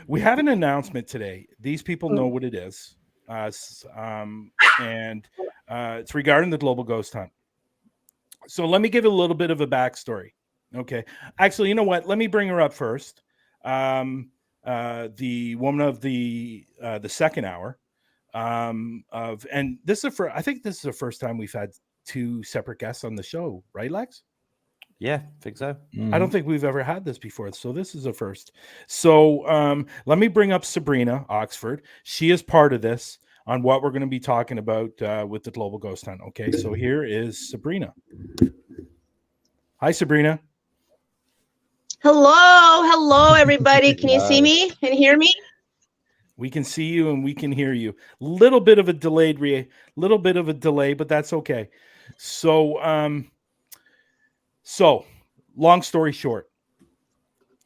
We have an announcement today. These people know what it is, and it's regarding the global ghost hunt. So let me give a little bit of a backstory. Okay, actually, you know what? Let me bring her up first. The woman of the second hour of, and this is I think this is the first time we've had two separate guests on the show, right, Lex? Yeah, think so. I don't think we've ever had this before, so this is a first. So let me bring up Sabrina Oxford. She is part of this on what we're going to be talking about with the global ghost hunt. Okay, so here is Sabrina. Hi, Sabrina. Hello, everybody. Can you see me and hear me? We can see you and we can hear you. Little bit of a little bit of a delay, but that's okay. So, long story short,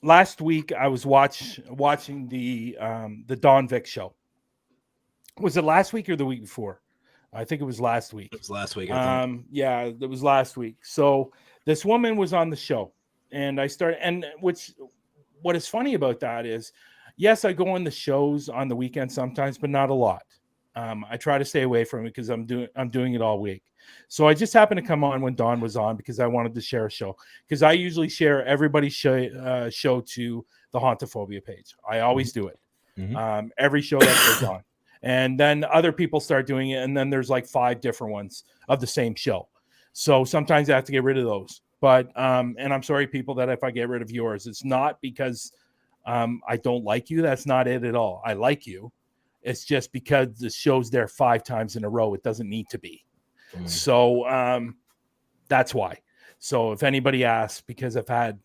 last week I was watching the Don Vick show. Was it last week or the week before? I think it was last week. It was last week. I think. Yeah, it was last week. So this woman was on the show, and I started. And what is funny about that is, yes, I go on the shows on the weekend sometimes, but not a lot. I try to stay away from it because I'm doing it all week. So I just happened to come on when Dawn was on because I wanted to share a show, because I usually share everybody's show to the Hauntophobia page. I always do it. Every show that goes on. And then other people start doing it, and then there's like 5 different ones of the same show. So sometimes I have to get rid of those. But and I'm sorry, people, that if I get rid of yours, it's not because I don't like you. That's not it at all. I like you. It's just because the show's there 5 times in a row. It doesn't need to be. So that's why. So if anybody asks, because I've had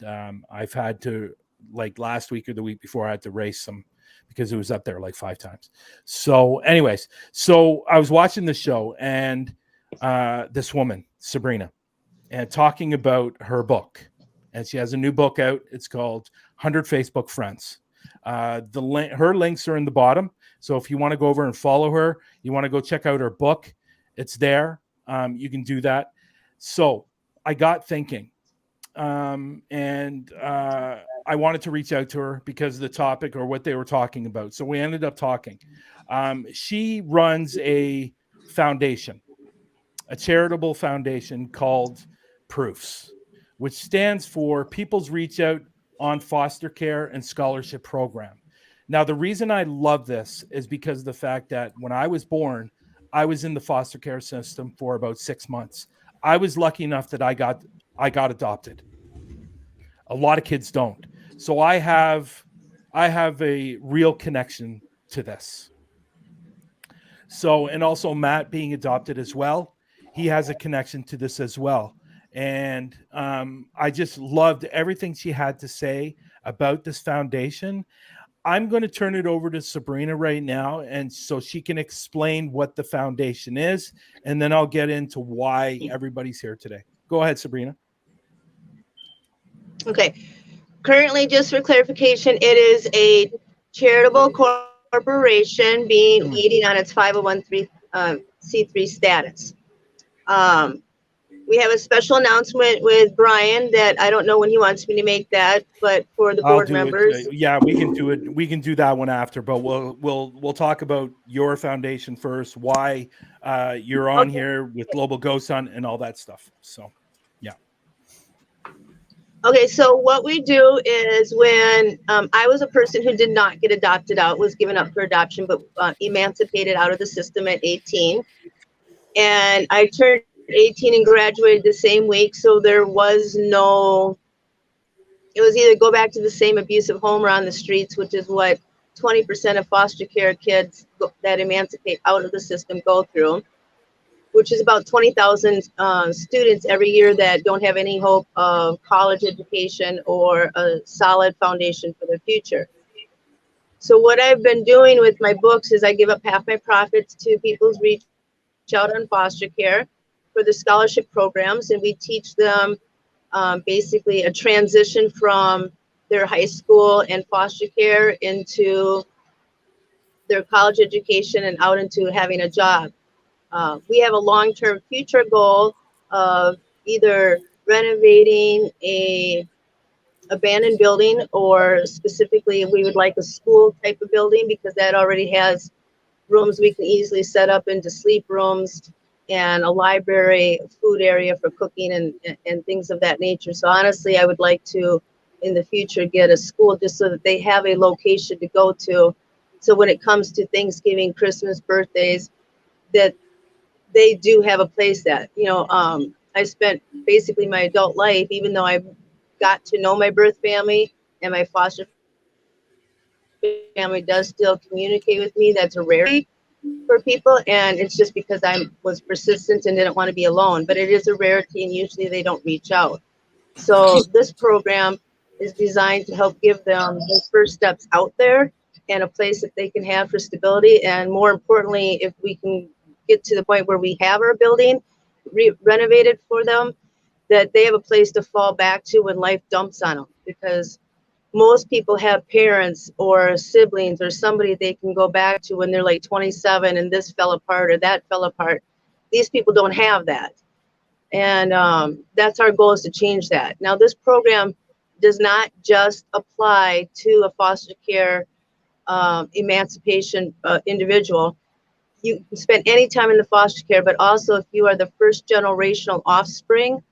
to, like last week or the week before, I had to race some because it was up there like 5 times. So anyways, so I was watching the show, and this woman, Sabrina, and talking about her book. And she has a new book out. It's called 100 Facebook Friends. Her links are in the bottom. So if you want to go over and follow her, you want to go check out her book, it's there. You can do that. So I got thinking, and I wanted to reach out to her because of the topic or what they were talking about. So we ended up talking. She runs a foundation, a charitable foundation called Proofs, which stands for People's Reach Out on Foster Care and Scholarship Program. Now, the reason I love this is because of the fact that when I was born, I was in the foster care system for about 6 months. I was lucky enough that I got adopted. A lot of kids don't. So I have a real connection to this. So, and also Matt being adopted as well, he has a connection to this as well. And I just loved everything she had to say about this foundation. I'm going to turn it over to Sabrina right now, and so she can explain what the foundation is, and then I'll get into why everybody's here today. Go ahead, Sabrina. Okay. Currently, just for clarification, it is a charitable corporation meeting on its 501c3 status. We have a special announcement with Bryan that I don't know when he wants me to make that, but for the board members. Yeah, we can do it. We can do that one after, but we'll talk about your foundation first, why you're on here with Global Ghost Hunt and all that stuff. So, yeah. Okay, so what we do is when I was a person who did not get adopted out, was given up for adoption, but emancipated out of the system at 18. And I turned 18 and graduated the same week, so there was no, it was either go back to the same abusive home or on the streets, which is what 20% of foster care kids that emancipate out of the system go through, which is about 20,000 students every year that don't have any hope of college education or a solid foundation for their future. So what I've been doing with my books is I give up half my profits to People's Reach Out on foster care for the scholarship programs, and we teach them basically a transition from their high school and foster care into their college education and out into having a job. We have a long-term future goal of either renovating a abandoned building, or specifically we would like a school type of building because that already has rooms we can easily set up into sleep rooms and a library, food area for cooking and things of that nature. So honestly, I would like to, in the future, get a school just so that they have a location to go to. So when it comes to Thanksgiving, Christmas, birthdays, that they do have a place that, I spent basically my adult life, even though I got to know my birth family and my foster family does still communicate with me. That's a rarity for people, and it's just because I was persistent and didn't want to be alone. But it is a rarity, and usually they don't reach out. So this program is designed to help give them the first steps out there and a place that they can have for stability. And more importantly, if we can get to the point where we have our building renovated for them, that they have a place to fall back to when life dumps on them. Because most people have parents or siblings or somebody they can go back to when they're like 27 and this fell apart or that fell apart. These people don't have that. And that's our goal, is to change that. Now, this program does not just apply to a foster care emancipation individual. You can spend any time in the foster care, but also if you are the first generational offspring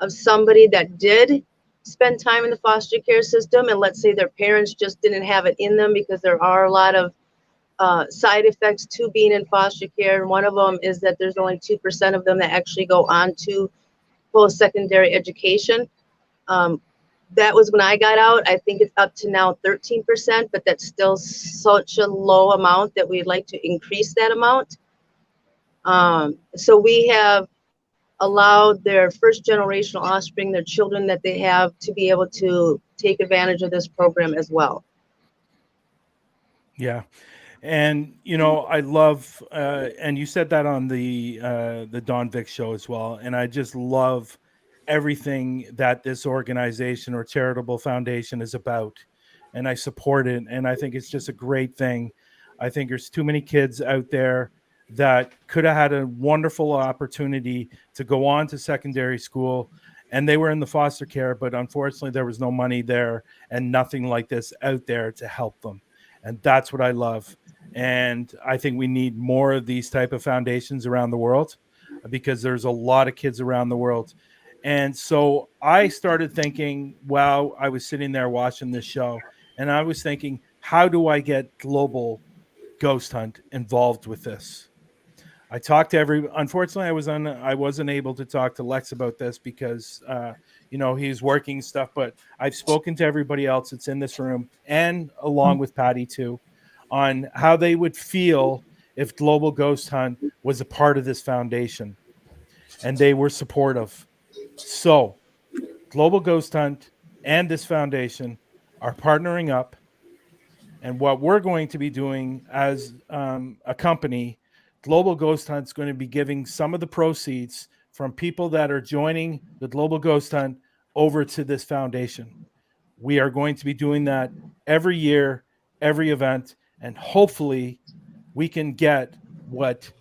of somebody that did spend time in the foster care system, and let's say their parents just didn't have it in them, because there are a lot of side effects to being in foster care. And one of them is that there's only 2% of them that actually go on to post-secondary education. That was when I got out. I think it's up to now 13%, but that's still such a low amount that we'd like to increase that amount. So we have allowed their first generational offspring, their children that they have, to be able to take advantage of this program as well. Yeah. And I love, and you said that on the Don Vick show as well. And I just love everything that this organization or charitable foundation is about, and I support it. And I think it's just a great thing. I think there's too many kids out there that could have had a wonderful opportunity to go on to secondary school, and they were in the foster care, but unfortunately there was no money there and nothing like this out there to help them. And that's what I love. And I think we need more of these type of foundations around the world, because there's a lot of kids around the world. And so I started thinking, while I was sitting there watching this show, and I was thinking, how do I get Global Ghost Hunt involved with this? I talked to unfortunately I wasn't able to talk to Lex about this because he's working stuff, but I've spoken to everybody else that's in this room, and along with Patty too, on how they would feel if Global Ghost Hunt was a part of this foundation, and they were supportive. So Global Ghost Hunt and this foundation are partnering up, and what we're going to be doing as a company, Global Ghost Hunt, is going to be giving some of the proceeds from people that are joining the Global Ghost Hunt over to this foundation. We are going to be doing that every year, every event, and hopefully we can get what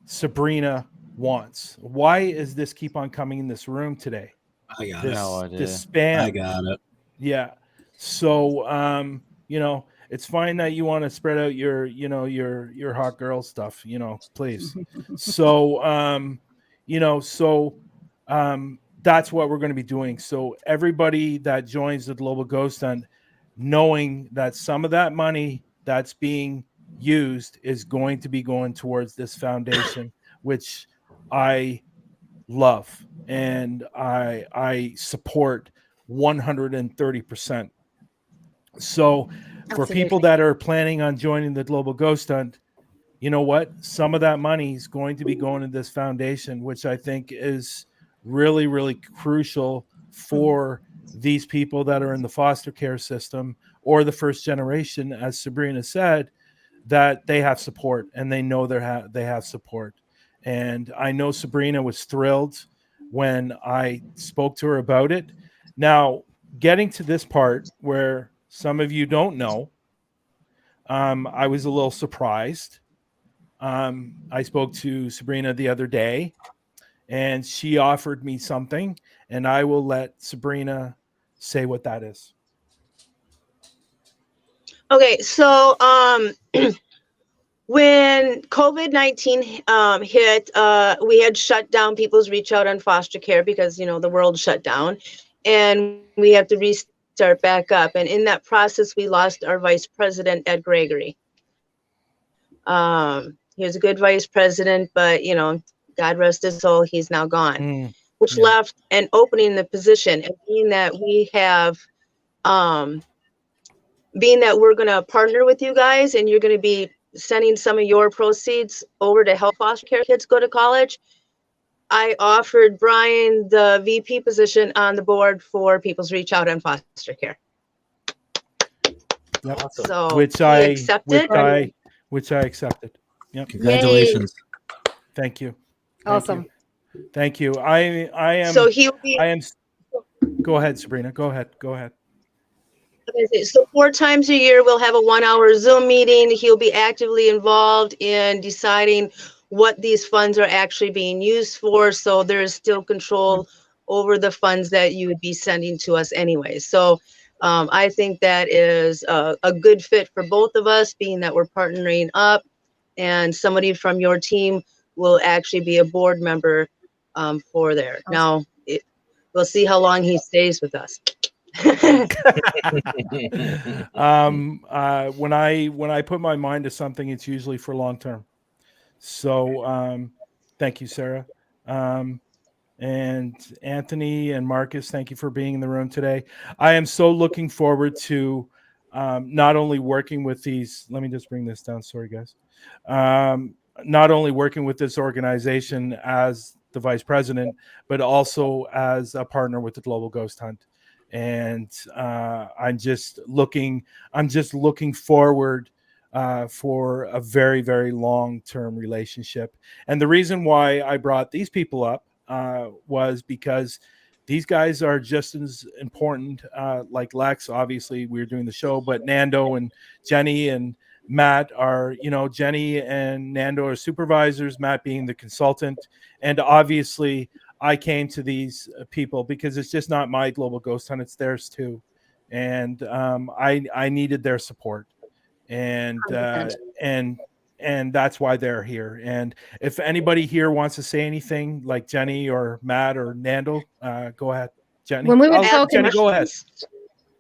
Sabrina wants. Why is this keep on coming in this room today? I got This spam. I got it. Yeah. So, it's fine that you want to spread out your hot girl stuff, please. So, that's what we're going to be doing. So everybody that joins the Global Ghost Hunt, knowing that some of that money that's being used is going to be going towards this foundation, which I love and I support 130%. So for people that are planning on joining the Global Ghost Hunt, you know what? Some of that money is going to be going to this foundation, which I think is really, really crucial for these people that are in the foster care system or the first generation, as Sabrina said, that they have support and they know they have support. And I know Sabrina was thrilled when I spoke to her about it. Now, getting to this part where some of you don't know, I was a little surprised. I spoke to Sabrina the other day, and she offered me something, and I will let Sabrina say what that is. Okay, so when COVID-19 hit, we had shut down people's reach out on foster care because, you know, the world shut down, and we have to restart back up. And in that process, we lost our vice president, Ed Gregory. He was a good vice president, but, you know, God rest his soul, he's now gone, which left an opening in the position. And being that we have, being that we're going to partner with you guys and you're going to be sending some of your proceeds over to help foster care kids go to college, I offered Bryan the VP position on the board for People's Reach Out and foster care. Yep. Awesome. So Which he I accepted. which I accepted. Yep. Congratulations. Thank you. Awesome. Thank you. I am. So he'll be. I am. Go ahead, Sabrina. Go ahead. So 4 times a year, we'll have a 1-hour Zoom meeting. He'll be actively involved in deciding what these funds are actually being used for. So there is still control over the funds that you would be sending to us anyway. So I think that is a good fit for both of us, being that we're partnering up, and somebody from your team will actually be a board member for there. Now, we'll see how long he stays with us. When I put my mind to something, it's usually for long term. So thank you, Sarah. And Anthony and Marcus, thank you for being in the room today. I am so looking forward to not only working with these. Let me just bring this down. Sorry, guys. Not only working with this organization as the vice president, but also as a partner with the Global Ghost Hunt. And I'm just looking forward for a very, very long-term relationship. And the reason why I brought these people up was because these guys are just as important, like Lex. Obviously, we're doing the show, but Nando and Jenny and Matt are, Jenny and Nando are supervisors, Matt being the consultant. And obviously, I came to these people because it's just not my Global Ghost Hunt, it's theirs too. And I needed their support. And that's why they're here. And if anybody here wants to say anything, like Jenny or Matt or Nando, go ahead. Jenny. When we were talking, Jenny, go ahead.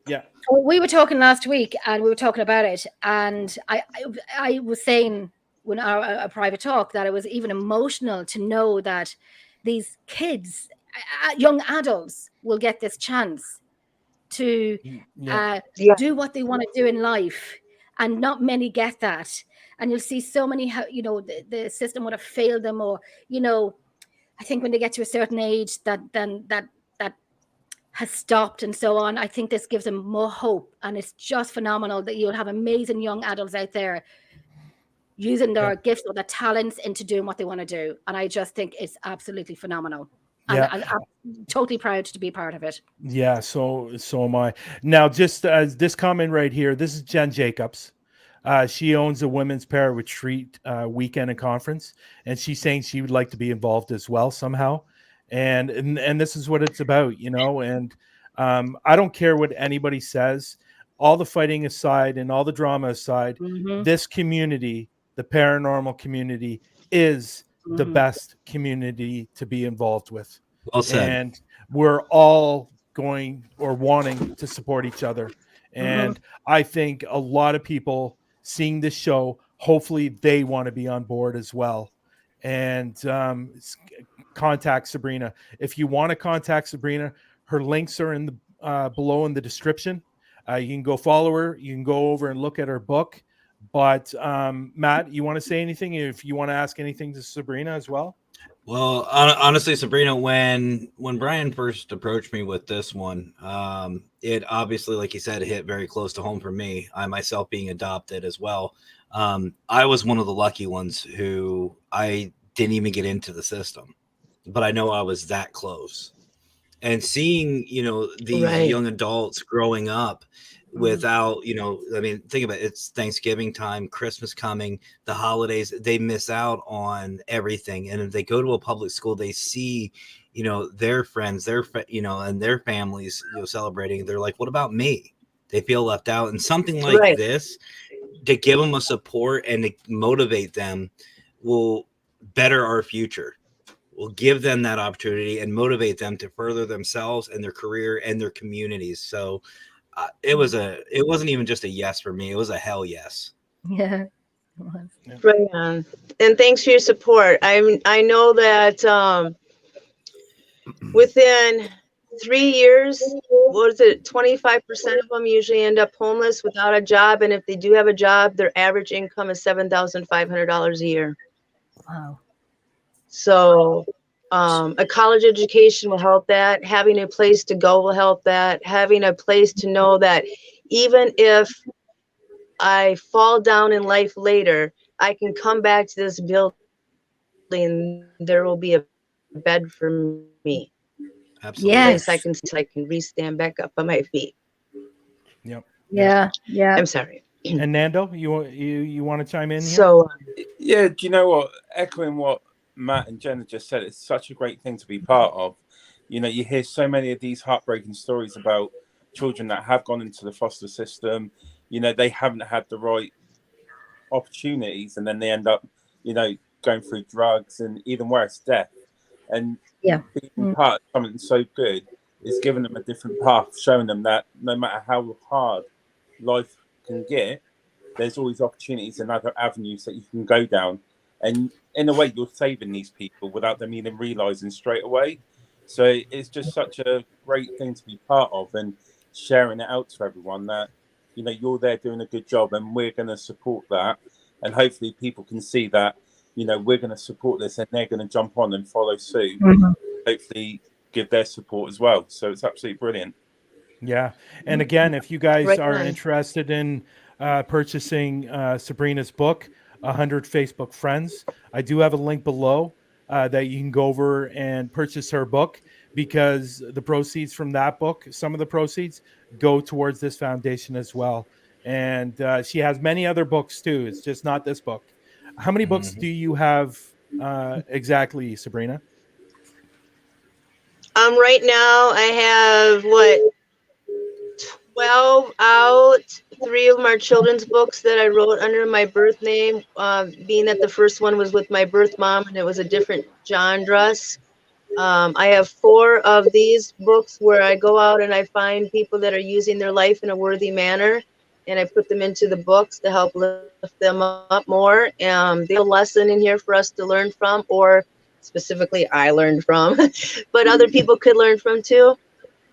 Yeah. We were talking last week, and we were talking about it, and I was saying when our private talk that it was even emotional to know that these kids, young adults, will get this chance to do what they want to do in life, and not many get that. And you'll see so many how the system would have failed them, or I think when they get to a certain age that has stopped and so on. I think this gives them more hope, and it's just phenomenal that you'll have amazing young adults out there using their gifts or their talents into doing what they want to do. And I just think it's absolutely phenomenal. And I'm totally proud to be part of it. Yeah, so am I. Now, just this comment right here, this is Jen Jacobs. She owns a women's para retreat weekend and conference, and she's saying she would like to be involved as well somehow. And this is what it's about, and I don't care what anybody says. All the fighting aside and all the drama aside, this community, the paranormal community, is the best community to be involved with. Well said. And we're all going or wanting to support each other. And I think a lot of people seeing this show, hopefully they want to be on board as well. And contact Sabrina. If you want to contact Sabrina, her links are in the below in the description. You can go follow her. You can go over and look at her book. But Matt, you want to say anything? If you want to ask anything to Sabrina as well? Well, honestly, Sabrina, when Bryan first approached me with this one, it obviously, like you said, hit very close to home for me. I myself being adopted as well. I was one of the lucky ones who I didn't even get into the system, but I know I was that close. And seeing, these young adults growing up without, I mean, think about it. It's Thanksgiving time, Christmas coming, the holidays, they miss out on everything. And if they go to a public school, they see, their friends, and their families, celebrating. They're like, what about me? they feel left out, and something like this to give them a support and to motivate them will better our future. Will give them that opportunity and motivate them to further themselves and their career and their communities. So it wasn't even just a yes for me. It was a hell yes. Yeah. Right on. And thanks for your support. I know that within 3 years, what is it, 25% of them usually end up homeless without a job. And if they do have a job, their average income is $7,500 a year. Wow. So a college education will help that. Having a place to go will help that. Having a place to know that even if I fall down in life later, I can come back to this building. There will be a bed for me. Absolutely. Yes. I can re-stand back up on my feet. Yep. Yeah. Yeah. I'm sorry. And Nando, you want to chime in here? So yeah, do you know what? Echoing what Matt and Jenna just said, it's such a great thing to be part of. You know, you hear so many of these heartbreaking stories about children that have gone into the foster system. You know, they haven't had the right opportunities, and then they end up, you know, going through drugs and even worse, death. And being part of something so good is giving them a different path, showing them that no matter how hard life can get, there's always opportunities and other avenues that you can go down. And in a way, you're saving these people without them even realizing straight away. So it's just such a great thing to be part of, and sharing it out to everyone that, you know, you're there doing a good job and we're going to support that. And hopefully people can see that, you know, we're going to support this and they're going to jump on and follow suit. Hopefully give their support as well. So it's absolutely brilliant. Yeah. And again, if you guys are on. interested in purchasing Sabrina's book, 100 Facebook Friends, I do have a link below that you can go over and purchase her book, because the proceeds from that book, some of the proceeds go towards this foundation as well. And she has many other books too. It's just not this book. How many books do you have exactly, Sabrina? right now I have 12 out. 3 of them are children's books that I wrote under my birth name, being that the first one was with my birth mom and it was a different genre. I have 4 of these books where I go out and I find people that are using their life in a worthy manner, and I put them into the books to help lift them up more. There's a lesson in here for us to learn from, or specifically I learned from, but other people could learn from too,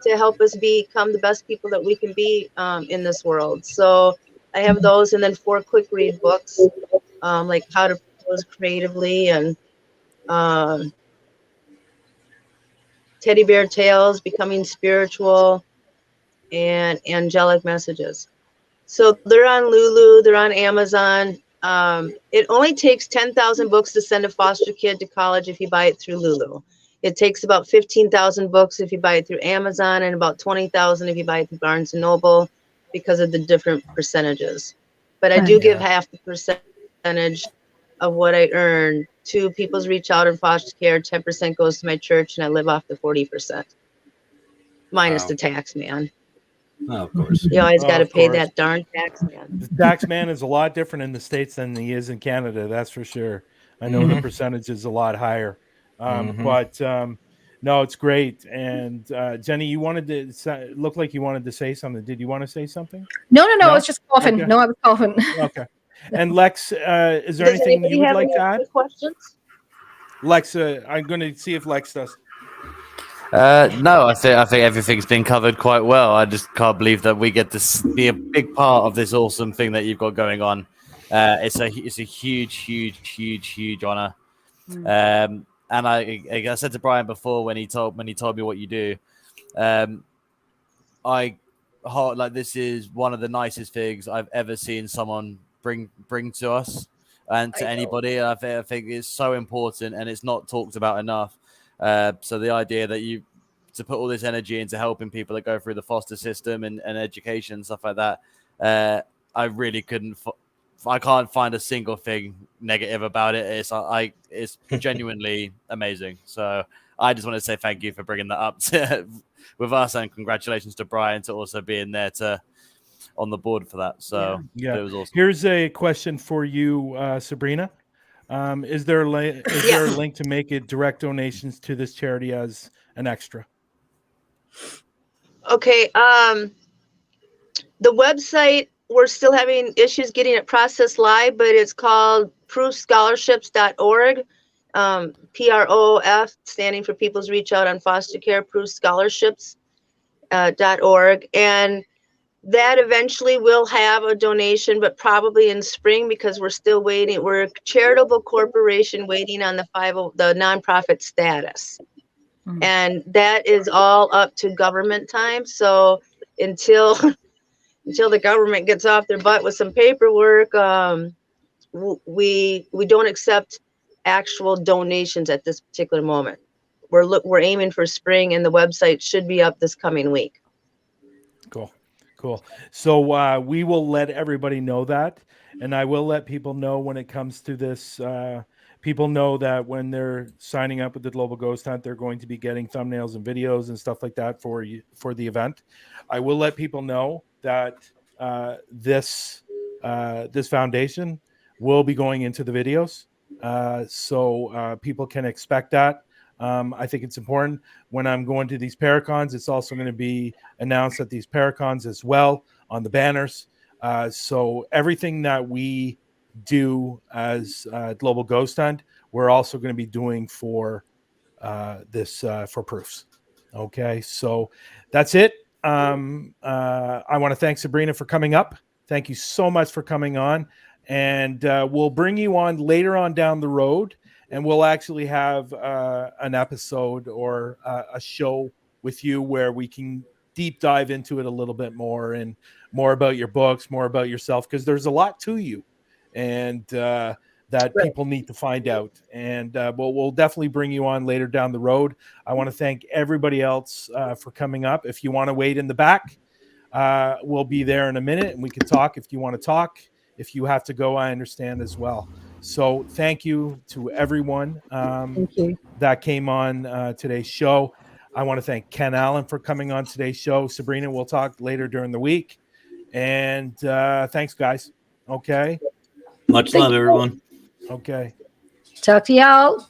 to help us become the best people that we can be in this world. So I have those, and then 4 quick read books, like How to Propose Creatively, and Teddy Bear Tales, Becoming Spiritual, and Angelic Messages. So they're on Lulu, they're on Amazon. It only takes 10,000 books to send a foster kid to college if you buy it through Lulu. It takes about 15,000 books if you buy it through Amazon, and about 20,000 if you buy it through Barnes & Noble, because of the different percentages. But I do give half the percentage of what I earn to people's reach out and foster care. 10% goes to my church, and I live off the 40%. Minus the tax man. Oh, of course. You always got to Of pay course. that darn tax man. The tax man is a lot different in the States than he is in Canada. That's for sure. I know the percentage is a lot higher. But no, it's great. And Jenny, you wanted to look like you wanted to say something. Did you want to say something? No, I was just coughing. Okay. No, I was coughing. Okay. And Lex, is there Does anything anybody you would have like any to add? other questions? Lex, I'm going to see if Lex does. No, I think everything's been covered quite well. I just can't believe that we get to be a big part of this awesome thing that you've got going on. It's a huge honor. And I said to Bryan before when he told me what you do, this is one of the nicest things I've ever seen someone bring to us and to anybody. I think it's so important, and it's not talked about enough. So the idea that you to put all this energy into helping people that go through the foster system and education and stuff like that, I really couldn't. I can't find a single thing negative about it. It's genuinely amazing. So I just want to say thank you for bringing that up with us, and congratulations to Bryan to also being there to on the board for that. So Yeah. it was awesome. Here's a question for you, Sabrina. Is there a link to make it direct donations to this charity as an extra? Okay. The website, we're still having issues getting it processed live, but it's called proofscholarships.org. PROF, standing for People's Reach Out on Foster Care, proofscholarships.org. And that eventually will have a donation, but probably in spring, because we're still waiting. We're a charitable corporation waiting on the nonprofit status. And that is all up to government time. So until the government gets off their butt with some paperwork, we don't accept actual donations at this particular moment. We're aiming for spring, and the website should be up this coming week. Cool. So we will let everybody know that, and I will let people know when it comes to this. People know that when they're signing up with the Global Ghost Hunt, they're going to be getting thumbnails and videos and stuff like that for the event. I will let people know that this foundation will be going into the videos, so people can expect that. I think it's important when I'm going to these Paracons. It's also going to be announced at these Paracons as well on the banners. So everything that we do as Global Ghost Hunt, we're also going to be doing for this for Proofs. Okay, so that's it. I want to thank Sabrina for coming up. Thank you so much for coming on, and we'll bring you on later on down the road, and we'll actually have an episode or a show with you where we can deep dive into it a little bit more, and more about your books, more about yourself, because there's a lot to you, and that people need to find out. And we'll definitely bring you on later down the road. I want to thank everybody else for coming up. If you want to wait in the back, we'll be there in a minute, and we can talk if you want to talk. If you have to go, I understand as well. So thank you to everyone that came on today's show. I want to thank Ken Allen for coming on today's show. Sabrina, we'll talk later during the week. And thanks, guys. Okay. Much love, everyone. Okay. Talk to y'all.